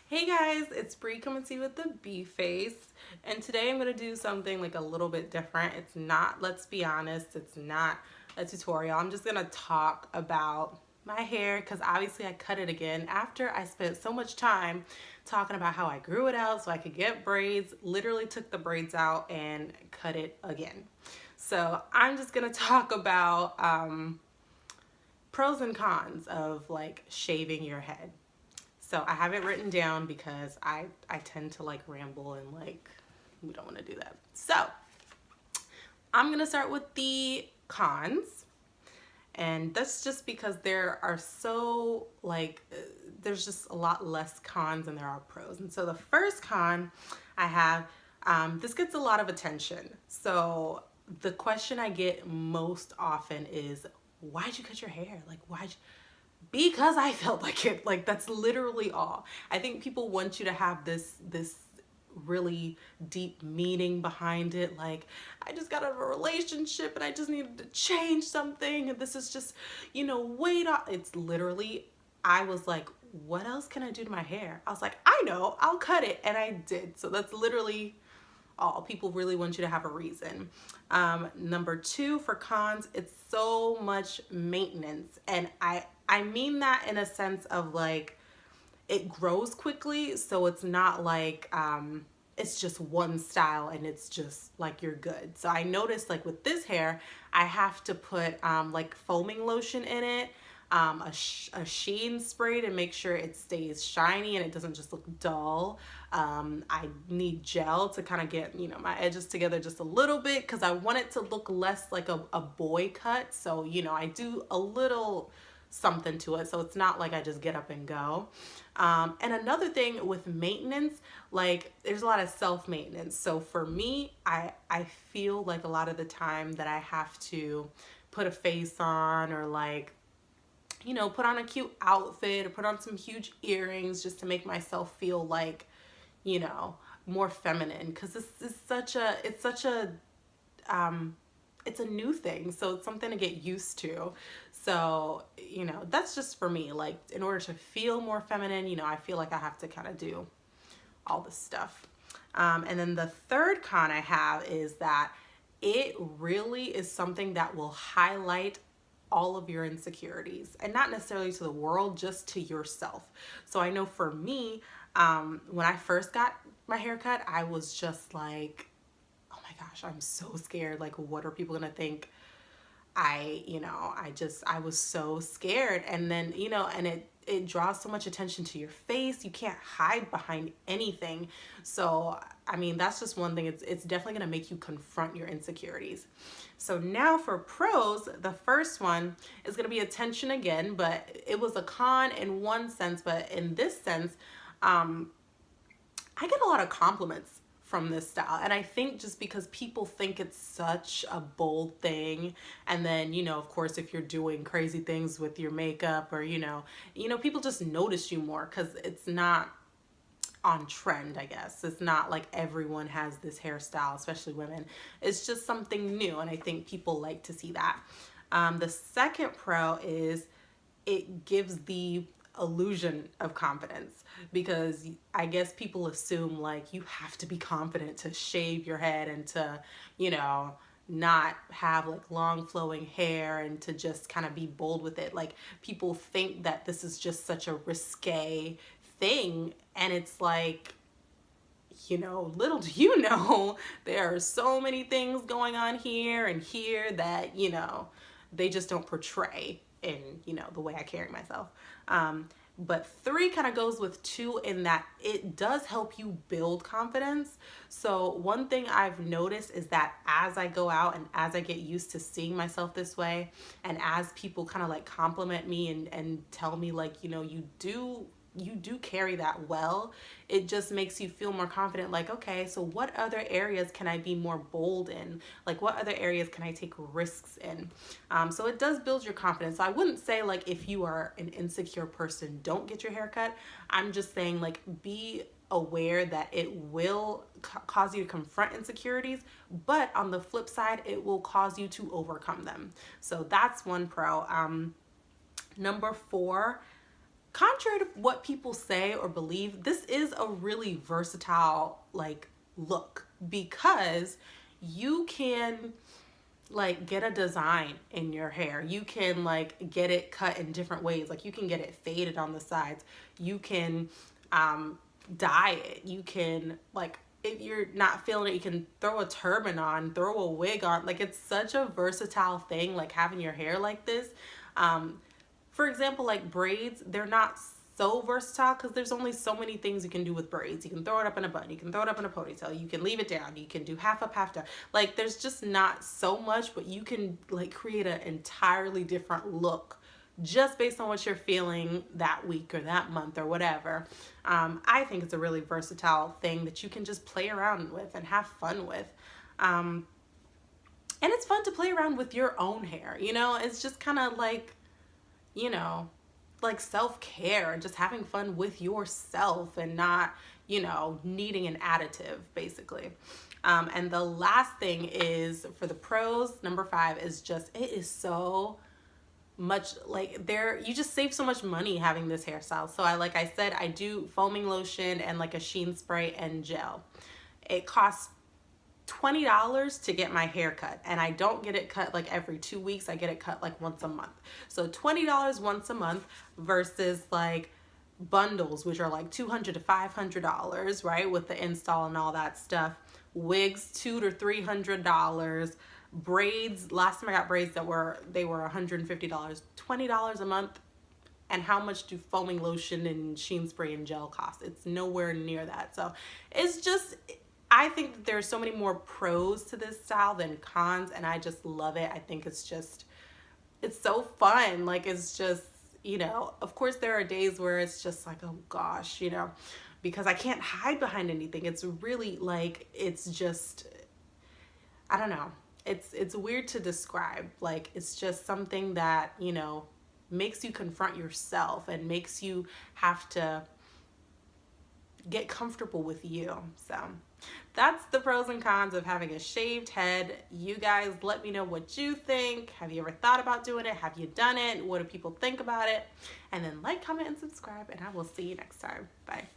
Hey guys, it's Bree coming to you with the B face, and today I'm gonna do something like a little bit different. It's not, let's be honest, it's not a tutorial. I'm just gonna talk about my hair because obviously I cut it again after I spent so much time talking about how I grew it out so I could get braids. Literally took the braids out and cut it again. So I'm just gonna talk about pros and cons of like shaving your head. So I have it written down because I tend to like ramble and like we don't want to do that. So I'm gonna start with the cons, and that's just because there are so like there's just a lot less cons than there are pros. And so the first con I have, this gets a lot of attention. So the question I get most often is, why'd you cut your hair? Like, why'd you? Because I felt like it. Like, that's literally all. I think people want you to have this really deep meaning behind it. Like, I just got out of a relationship and I just needed to change something, and this is just, weight off. It's literally, I was like, what else can I do to my hair? I was like, I know, I'll cut it, and I did. So that's literally all. People really want you to have a reason. Number two, for cons, it's so much maintenance. And I mean that in a sense of like, it grows quickly. So it's not like, it's just one style and it's just like you're good. So I noticed like with this hair, I have to put like foaming lotion in it, a sheen spray to make sure it stays shiny and it doesn't just look dull. I need gel to kind of get, my edges together just a little bit because I want it to look less like a boy cut. So, I do a little something to it, so it's not like I just get up and go. And another thing with maintenance, like there's a lot of self-maintenance. So for me, I feel like a lot of the time that I have to put a face on, or like, put on a cute outfit or put on some huge earrings just to make myself feel like, you know, more feminine, because this is um, it's a new thing, so it's something to get used to. So, that's just for me. Like, in order to feel more feminine, I feel like I have to kind of do all this stuff. And then the third con I have is that it really is something that will highlight all of your insecurities, and not necessarily to the world, just to yourself. So I know for me, when I first got my haircut, I was just like, oh my gosh, I'm so scared. Like, what are people gonna think? I was so scared. And then, and it draws so much attention to your face. You can't hide behind anything. So, I mean, that's just one thing. It's definitely going to make you confront your insecurities. So now for pros, the first one is going to be attention again, but it was a con in one sense, but in this sense, I get a lot of compliments from this style. And I think just because people think it's such a bold thing, and then, of course, if you're doing crazy things with your makeup, or, people just notice you more because it's not on trend, I guess. It's not like everyone has this hairstyle, especially women. It's just something new, and I think people like to see that. The second pro is it gives the illusion of confidence, because I guess people assume like you have to be confident to shave your head and to, not have like long flowing hair and to just kind of be bold with it. Like, people think that this is just such a risque thing, and it's like, little do you know, there are so many things going on here and here that, they just don't portray in, the way I carry myself. But three kind of goes with two in that it does help you build confidence. So one thing I've noticed is that as I go out and as I get used to seeing myself this way, and as people kind of like compliment me and tell me like, you do carry that well, it just makes you feel more confident. Like, okay, so what other areas can I be more bold in? Like, what other areas can I take risks in? So it does build your confidence. So I wouldn't say like, if you are an insecure person, don't get your hair cut. I'm just saying like, be aware that it will cause you to confront insecurities, but on the flip side, it will cause you to overcome them. So that's one pro. Number four, contrary to what people say or believe, this is a really versatile like look, because you can like get a design in your hair. You can like get it cut in different ways. Like you can get it faded on the sides. You can dye it. You can, like, if you're not feeling it, you can throw a turban on, throw a wig on. Like, it's such a versatile thing, like having your hair like this. For example, like braids, they're not so versatile because there's only so many things you can do with braids. You can throw it up in a bun, you can throw it up in a ponytail, you can leave it down, you can do half up, half down. Like, there's just not so much, but you can like create an entirely different look just based on what you're feeling that week or that month or whatever. I think it's a really versatile thing that you can just play around with and have fun with. And it's fun to play around with your own hair, you know? It's just kind of like, you know, like self-care and just having fun with yourself and not, you know, needing an additive, basically. And the last thing is for the pros, number 5 is just, it is so much like you just save so much money having this hairstyle. So like I said, I do foaming lotion and like a sheen spray and gel. It costs $20 to get my hair cut, and I don't get it cut like every 2 weeks. I get it cut like once a month. So $20 once a month versus like bundles, which are like $200 to $500, right, with the install and all that stuff. Wigs, $200 to $300. Braids, last time I got braids they were $150. $20 a month. And how much do foaming lotion and sheen spray and gel cost? It's nowhere near that. So it's just, I think that there's so many more pros to this style than cons, and I just love it. I think it's so fun. Like, it's just, you know, of course there are days where it's just like, oh gosh, you know, because I can't hide behind anything. It's really like, it's just, I don't know. It's weird to describe. Like, it's just something that, you know, makes you confront yourself and makes you have to get comfortable with you. So that's the pros and cons of having a shaved head. You guys let me know what you think. Have you ever thought about doing it? Have you done it? What do people think about it? And then like, comment, and subscribe, and I will see you next time. Bye.